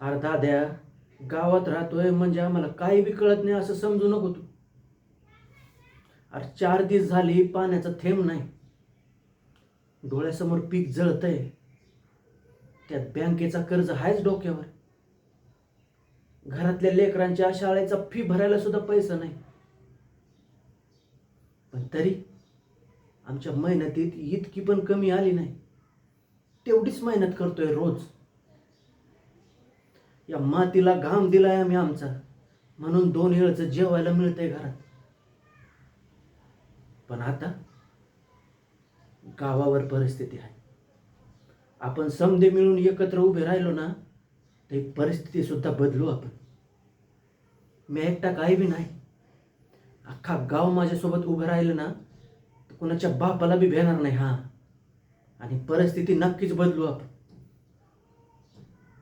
अरे दाद्या, गावात राहतोय म्हणजे आम्हाला काही बी कळत नाही असं समजू नको तू. अरे 4 दिवस झाली पाण्याचा थेंब नाही. डोळ्यासमोर पीक जळतंय. त्यात बँकेचा कर्ज आहेच डोक्यावर. घरातल्या लेकरांच्या शाळेचा फी भरायला सुद्धा पैसा नाही. पण तरी आमच्या मेहनतीत इतकी पण कमी आली नाही. तेवढीच मेहनत करतोय रोज. या मातीला घाम दिलाय आम्ही आमचा, म्हणून 2 वेळचं जेवायला मिळतंय घरात. पण आता गावावर परिस्थिती आहे. आपण समधे मिळून एकत्र उभे राहिलो ना, तर ही परिस्थिती सुद्धा बदलू आपण. मी एकटा काही बी नाही. अख्खा गाव माझ्यासोबत उभं राहिलं ना, तर कुणाच्या बापाला बी भेणार नाही. आणि परिस्थिती नक्कीच बदलू आपण.